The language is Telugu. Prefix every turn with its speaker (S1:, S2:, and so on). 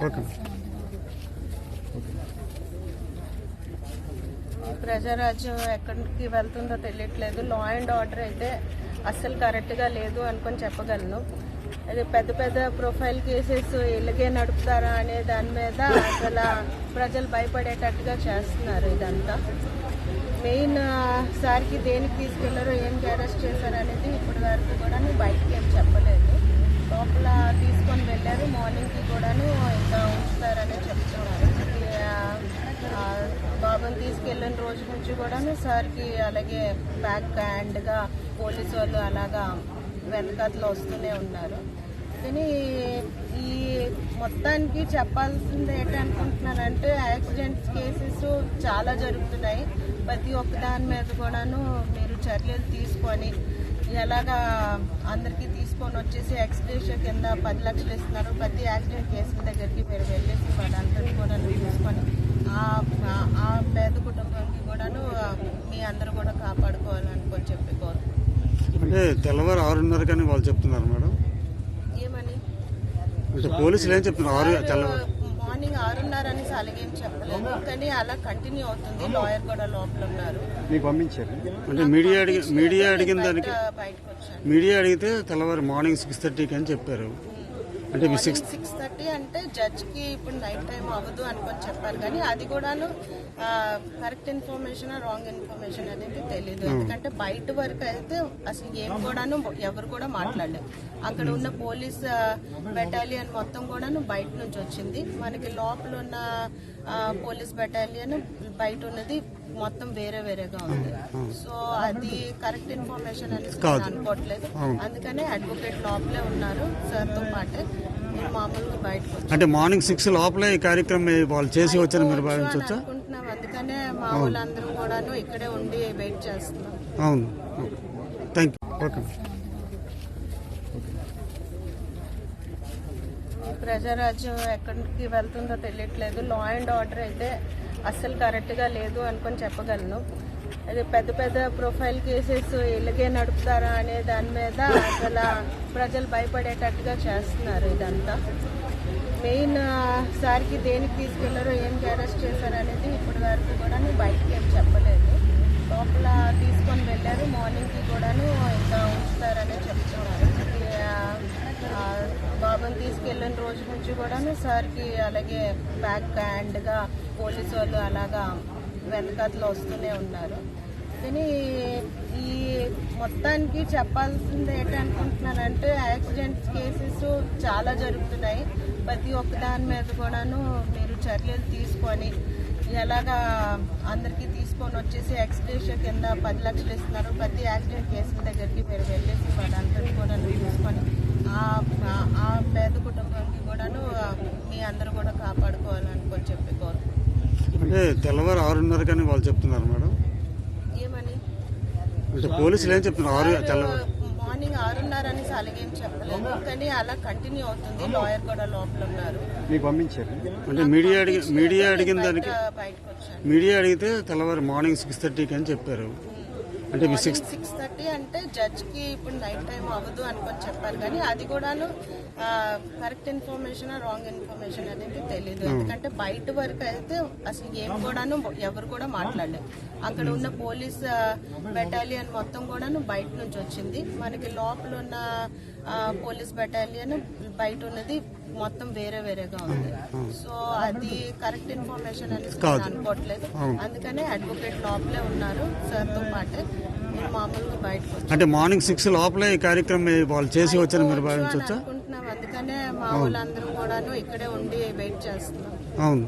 S1: ఓకే.
S2: ప్రజారాజ్యం ఎక్కడికి వెళ్తుందో తెలియట్లేదు. లా అండ్ ఆర్డర్ అయితే అస్సలు కరెక్ట్గా లేదు అనుకొని చెప్పగలను. అది పెద్ద పెద్ద ప్రొఫైల్ కేసెస్ ఇలాగే నడుపుతారా అనే దాని మీద అసలు ప్రజలు భయపడేటట్టుగా చేస్తున్నారు. ఇదంతా మెయిన్ సార్కి దేనికి తీసుకెళ్లారో ఏంటి అరెస్ట్ చేశారు అనేది ఇప్పటి వరకు కూడా బయటకి ఏం చెప్పలేదు. లోపల తీసుకొని వెళ్ళారు. మార్నింగ్కి కూడాను ఇంకా ఉంచుతారని చెప్తున్నారు. బాబుని తీసుకెళ్ళిన రోజు నుంచి కూడాను సార్కి అలాగే బ్యాక్ హ్యాండ్గా పోలీసు వాళ్ళు అలాగా వెనకాతలో వస్తూనే ఉన్నారు. కానీ ఈ మొత్తానికి చెప్పాల్సింది ఏంటనుకుంటున్నానంటే యాక్సిడెంట్స్ కేసెస్ చాలా జరుగుతున్నాయి. ప్రతి ఒక్క దాని మీద కూడాను మీరు చర్యలు తీసుకొని ఎలాగా అందరికీ తీసుకొని వచ్చేసి ఎక్స్గ్రేషియా కింద 10 లక్షలు ఇస్తున్నారు. ప్రతి యాక్సిడెంట్ కేసుల దగ్గరికి మీరు వెళ్ళేసి వాళ్ళందరినీ కూడా తీసుకొని ఆ పేద కుటుంబానికి కూడాను మీ అందరూ కూడా కాపాడుకోవాలనుకొని చెప్పి
S1: అంటే తెల్లవారు 6:30 కానీ వాళ్ళు చెప్తున్నారు మేడం.
S2: ఏమని
S1: అంటే పోలీసులు ఏం చెప్తున్నారు?
S2: మార్నింగ్ 6:30 అనేసి అలాగేం చెప్పలేదు. కానీ అలా కంటిన్యూ అవుతుంది. లాయర్ కూడా లోపల ఉన్నారు.
S1: మీకు పంపించారు అంటే మీడియా అడిగిన దానికి
S2: బయటకు వచ్చాను.
S1: మీడియా అడిగితే తెల్లవారు మార్నింగ్ 6:30 అని చెప్పారు. అంటే
S2: 6:30 అంటే జడ్జ్కి ఇప్పుడు నైట్ టైం అవ్వదు అనుకొని చెప్పారు. కానీ అది కూడాను కరెక్ట్ ఇన్ఫర్మేషన్ రాంగ్ ఇన్ఫర్మేషన్ అనేది తెలీదు. ఎందుకంటే బయట వరకు అయితే అసలు ఏం కూడాను ఎవరు కూడా మాట్లాడలేదు. అక్కడ ఉన్న పోలీస్ బెటాలియన్ మొత్తం కూడాను బయట నుంచి వచ్చింది. మనకి లోపల ఉన్న పోలీస్ బెటాలియన్ బయట ఉన్నది మొత్తం వేరే వేరేగా ఉంది. సో అది కరెక్ట్ ఇన్ఫర్మేషన్ అనేది అనుకోవట్లేదు. అందుకనే అడ్వకేట్ లోపలే ఉన్నారు సార్తో పాటే. మామూలుగా బయటకు
S1: అంటే మార్నింగ్ 6 లోపలే ఈ కార్యక్రమం వాళ్ళు చేసి వచ్చారు మీరు భావించవచ్చా?
S2: అనుకుంటున్నాం. అందుకనే మా వాళ్ళందరూ కూడాను ఇక్కడే ఉండి వెయిట్ చేస్తున్నాం.
S1: అవును, థ్యాంక్ యూ. ఓకే.
S2: ప్రజారాజ్యం ఎక్కడికి వెళ్తుందో తెలియట్లేదు. లా అండ్ ఆర్డర్ అయితే అస్సలు కరెక్ట్గా లేదు అనుకొని చెప్పగలను. అది పెద్ద పెద్ద ప్రొఫైల్ కేసెస్ ఇలాగే నడుపుతారా అనే దాని మీద అసలు ప్రజలు భయపడేటట్టుగా చేస్తున్నారు. ఇదంతా మెయిన్ సార్కి దేనికి తీసుకెళ్లారో ఏంటి అరెస్ట్ చేశారు అనేది ఇప్పటి వరకు కూడా బయటకి ఏం చెప్పలేదు. లోపల తీసుకొని వెళ్ళారు. మార్నింగ్కి కూడాను ఇంకా ఉంచుతారని చెప్తున్నారు. బాబుని తీసుకెళ్ళిన రోజు నుంచి కూడాను సార్కి అలాగే బ్యాక్ హ్యాండ్గా పోలీసు వాళ్ళు అలాగా వెనకాతలో వస్తూనే ఉన్నారు. కానీ ఈ మొత్తానికి చెప్పాల్సింది ఏంటనుకుంటున్నానంటే యాక్సిడెంట్స్ కేసెస్ చాలా జరుగుతున్నాయి. ప్రతి ఒక్క దాని మీద కూడాను మీరు చర్యలు తీసుకొని ఎలాగా అందరికీ తీసుకొని వచ్చేసి ఎక్స్గ్రేషియా కింద 10 లక్షలు ఇస్తున్నారు. ప్రతి యాక్సిడెంట్ కేసుల దగ్గరికి మీరు వెళ్ళేసి వాళ్ళందరినీ కూడా తీసుకొని ఆ పేద కుటుంబానికి కూడాను మీ అందరూ కూడా కాపాడుకోవాలనుకొని చెప్పి
S1: అంటే తెల్లవారు 6:30 కానీ వాళ్ళు చెప్తున్నారు మేడం.
S2: ఏమని
S1: అంటే పోలీసులు ఏం చెప్తున్నారు?
S2: మార్నింగ్ 6:30 అనేసి అలాగేం చెప్పలేదు. కానీ అలా కంటిన్యూ అవుతుంది. లాయర్ కూడా లోపల ఉన్నారు.
S1: మీకు పంపించారు అంటే మీడియా అడిగిన దానికి
S2: బయటకు వచ్చాను.
S1: మీడియా అడిగితే తెల్లవారు మార్నింగ్ 6:30 అని చెప్పారు. అంటే
S2: 6:30 అంటే జడ్జ్కి ఇప్పుడు నైట్ టైం అవ్వదు అనుకొని చెప్పారు. కానీ అది కూడాను కరెక్ట్ ఇన్ఫర్మేషన్ రాంగ్ ఇన్ఫర్మేషన్ అనేది తెలీదు. ఎందుకంటే బయట వరకు అయితే అసలు ఏం కూడాను ఎవరు కూడా మాట్లాడలేదు. అక్కడ ఉన్న పోలీస్ బెటాలియన్ మొత్తం కూడాను బయట నుంచి వచ్చింది. మనకి లోపల ఉన్న పోలీస్ బెటాలియన్ బయట ఉన్నది మొత్తం వేరే వేరేగా ఉంది. సో అది కరెక్ట్ ఇన్ఫర్మేషన్ అనేది అనుకోవట్లేదు. అందుకనే అడ్వకేట్ లోపలే ఉన్నారు సార్తో పాటే. మామూలుగా బయటకు
S1: అంటే మార్నింగ్ 6 లోపలే ఈ కార్యక్రమం వాళ్ళు చేసి వచ్చారు మీరు భావించవచ్చా?
S2: అనుకుంటున్నాం. అందుకనే మా వాళ్ళందరూ కూడాను ఇక్కడే ఉండి వెయిట్ చేస్తున్నాం.
S1: అవును.